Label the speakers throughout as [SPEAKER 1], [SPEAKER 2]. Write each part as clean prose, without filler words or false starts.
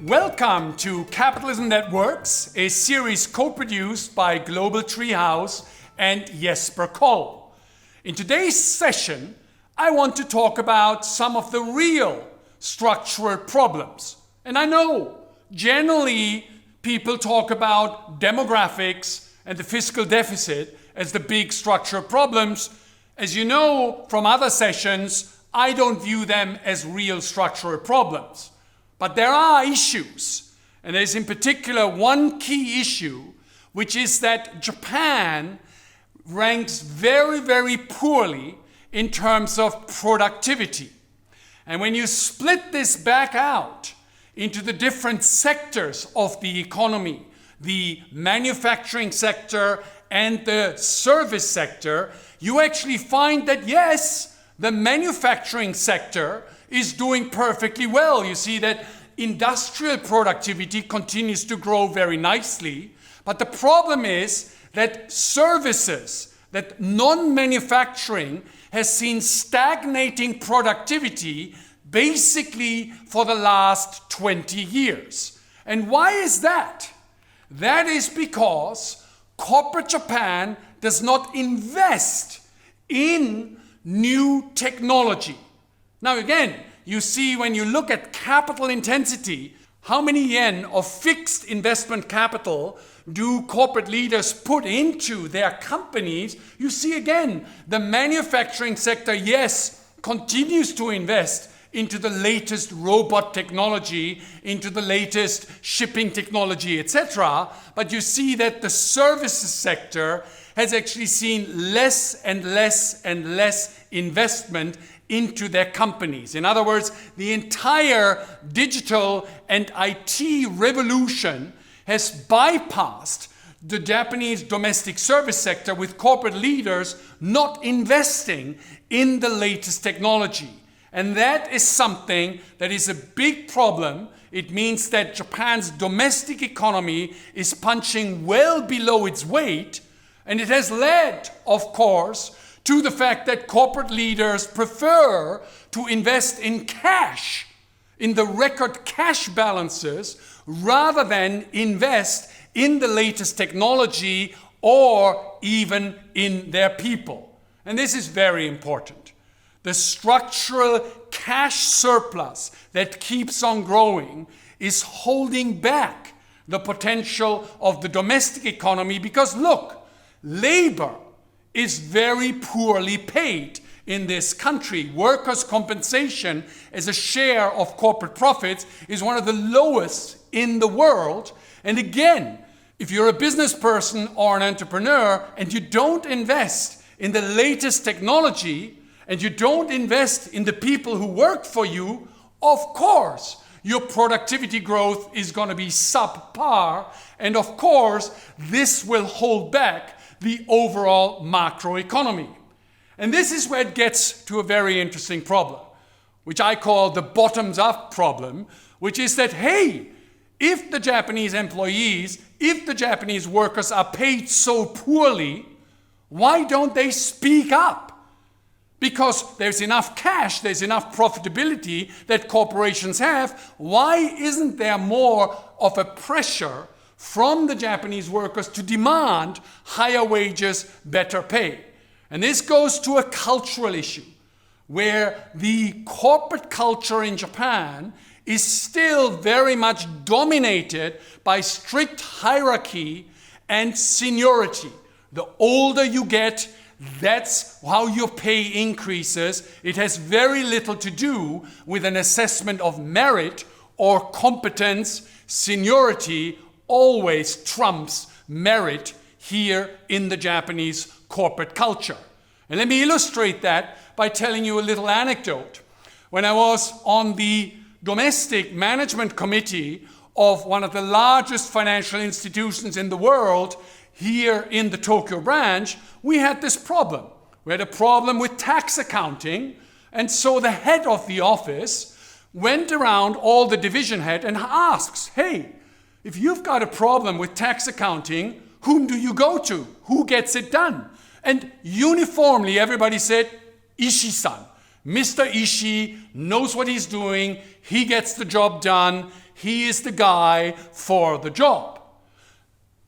[SPEAKER 1] Welcome to Capitalism That Works, a series co-produced by GlobalTreehouse and Jesper Koll. In today's session, I want to talk about some of the real structural problems. And I know, generally, people talk about demographics and the fiscal deficit as the big structural problems. As you know from other sessions, I don't view them as real structural problems. But there are issues, and there's in particular one key issue, which is that Japan ranks very, very poorly in terms of productivity. And when you split this back out into the different sectors of the economy, the manufacturing sector and the service sector, you actually find that yes, the manufacturing sector is doing perfectly well. You see that industrial productivity continues to grow very nicely, but the problem is that services, that non-manufacturing has seen stagnating productivity basically for the last 20 years. And why is that? That is because corporate Japan does not invest in new technology. Now again, you see when you look at capital intensity, how many yen of fixed investment capital do corporate leaders put into their companies? You see again, the manufacturing sector, yes, continues to invest into the latest robot technology, into the latest shipping technology, etc. But you see that the services sector has actually seen less and less and less investment into their companies. In other words, the entire digital and IT revolution has bypassed the Japanese domestic service sector, with corporate leaders not investing in the latest technology. And that is something that is a big problem. It means that Japan's domestic economy is punching well below its weight, and it has led, of course, to the fact that corporate leaders prefer to invest in cash, in the record cash balances, rather than invest in the latest technology or even in their people. And this is very important. The structural cash surplus that keeps on growing is holding back the potential of the domestic economy because, look, labor is very poorly paid in this country. Workers' compensation as a share of corporate profits is one of the lowest in the world. And again, if you're a business person or an entrepreneur and you don't invest in the latest technology and you don't invest in the people who work for you, of course, your productivity growth is going to be subpar. And of course, this will hold back the overall macroeconomy. And this is where it gets to a very interesting problem, which I call the bottoms-up problem, which is that, hey, if the Japanese employees, if the Japanese workers are paid so poorly, why don't they speak up? Because there's enough cash, there's enough profitability that corporations have. Why isn't there more of a pressure from the Japanese workers to demand higher wages, better pay? And this goes to a cultural issue where the corporate culture in Japan is still very much dominated by strict hierarchy and seniority. The older you get, that's how your pay increases. It has very little to do with an assessment of merit or competence. Seniority always trumps merit here in the Japanese corporate culture. And let me illustrate that by telling you a little anecdote. When I was on the domestic management committee of one of the largest financial institutions in the world, here in the Tokyo branch, we had this problem. We had a problem with tax accounting, and so the head of the office went around all the division head and asks, hey, if you've got a problem with tax accounting, whom do you go to? Who gets it done? And uniformly, everybody said, Ishii-san. Mr. Ishii knows what he's doing. He gets the job done. he is the guy for the job.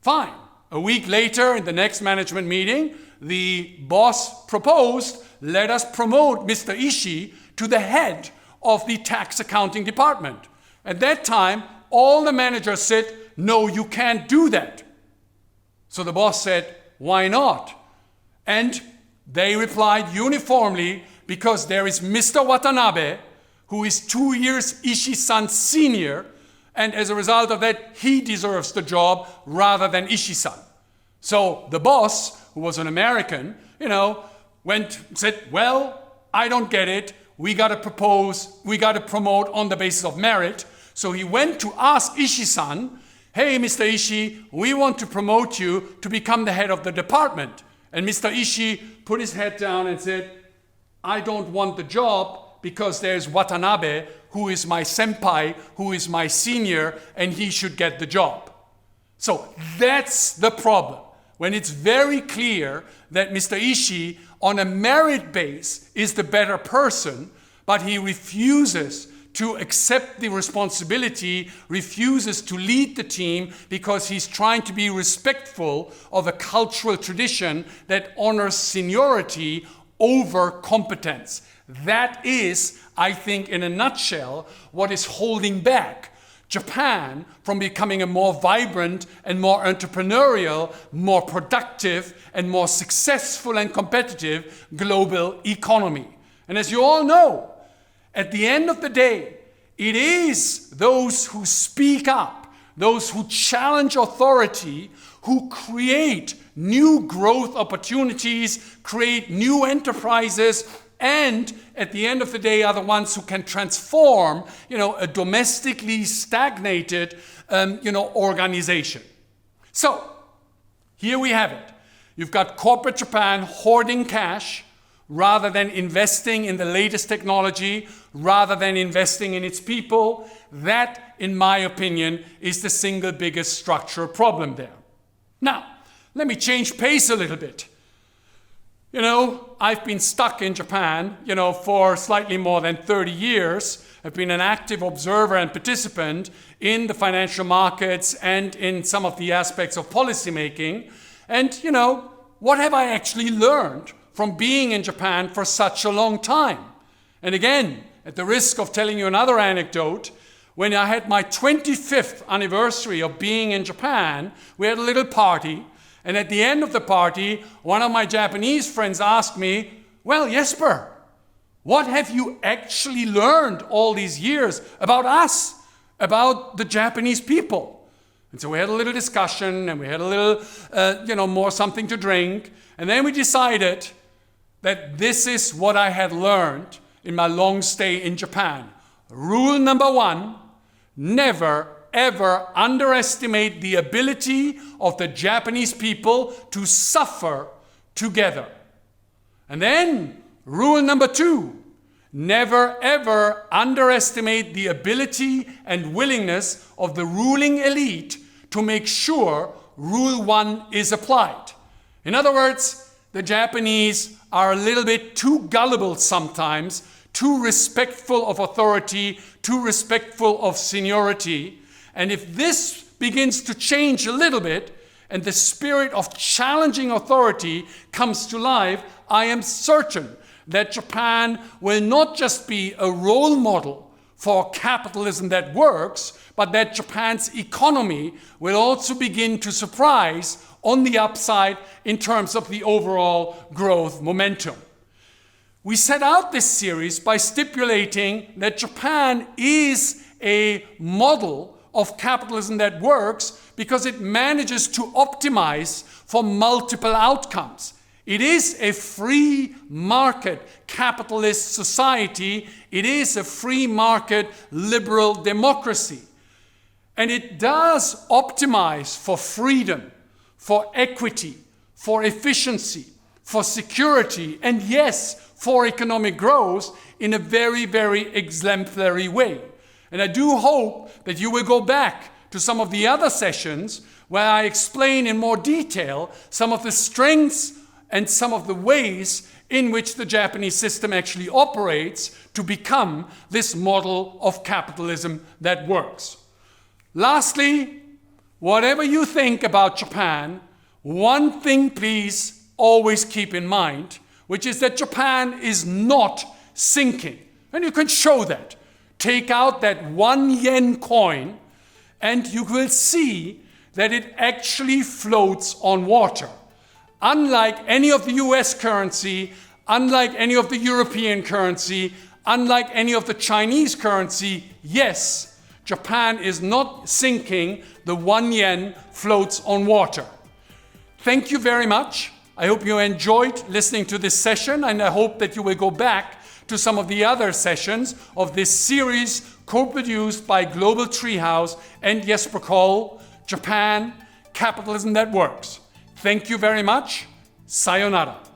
[SPEAKER 1] Fine. A week later, in the next management meeting, the boss proposed, let us promote Mr. Ishii to the head of the tax accounting department. At that time, all the managers said, no, you can't do that. So the boss said, why not? And they replied uniformly, because there is Mr. Watanabe, who is 2 years Ishii-san senior, and as a result of that, he deserves the job rather than Ishii-san. So the boss, who was an American, said, well, I don't get it. We got to promote on the basis of merit. So he went to ask Ishii-san, hey, Mr. Ishii, we want to promote you to become the head of the department. And Mr. Ishii put his head down and said, I don't want the job because there's Watanabe, who is my senpai, who is my senior, and he should get the job. So that's the problem. When it's very clear that Mr. Ishii, on a merit base, is the better person, but he refuses to accept the responsibility, refuses to lead the team because he's trying to be respectful of a cultural tradition that honors seniority over competence. That is, I think, in a nutshell, what is holding back Japan from becoming a more vibrant and more entrepreneurial, more productive and more successful and competitive global economy. And as you all know, at the end of the day, it is those who speak up, those who challenge authority, who create new growth opportunities, create new enterprises, and at the end of the day are the ones who can transform, a domestically stagnated, organization. So, here we have it. You've got corporate Japan hoarding cash rather than investing in the latest technology, rather than investing in its people. That, in my opinion, is the single biggest structural problem there. Now, let me change pace a little bit. I've been stuck in Japan, for slightly more than 30 years. I've been an active observer and participant in the financial markets and in some of the aspects of policymaking. And, what have I actually learned from being in Japan for such a long time? And again, at the risk of telling you another anecdote, when I had my 25th anniversary of being in Japan, we had a little party. And at the end of the party, one of my Japanese friends asked me, well, Jesper, what have you actually learned all these years about us, about the Japanese people? And so we had a little discussion and we had a little, more something to drink. And then we decided that this is what I had learned in my long stay in Japan. Rule number 1, never ever underestimate the ability of the Japanese people to suffer together. And then, rule number 2, never ever underestimate the ability and willingness of the ruling elite to make sure rule 1 is applied. In other words, the Japanese are a little bit too gullible sometimes, too respectful of authority, too respectful of seniority. And if this begins to change a little bit, and the spirit of challenging authority comes to life, I am certain that Japan will not just be a role model for capitalism that works, but that Japan's economy will also begin to surprise on the upside in terms of the overall growth momentum. We set out this series by stipulating that Japan is a model of capitalism that works because it manages to optimize for multiple outcomes. It is a free market capitalist society. It is a free market liberal democracy. And it does optimize for freedom, for equity, for efficiency, for security, and yes, for economic growth in a very, very exemplary way. And I do hope that you will go back to some of the other sessions where I explain in more detail some of the strengths and some of the ways in which the Japanese system actually operates to become this model of capitalism that works. Lastly, whatever you think about Japan, one thing please always keep in mind, which is that Japan is not sinking. And you can show that. Take out that 1 yen coin and you will see that it actually floats on water. Unlike any of the US currency, unlike any of the European currency, unlike any of the Chinese currency, yes, Japan is not sinking. The 1 yen floats on water. Thank you very much. I hope you enjoyed listening to this session, and I hope that you will go back to some of the other sessions of this series co-produced by GlobalTreehouse and Jesper Koll, Japan, Capitalism That Works. Thank you very much. Sayonara.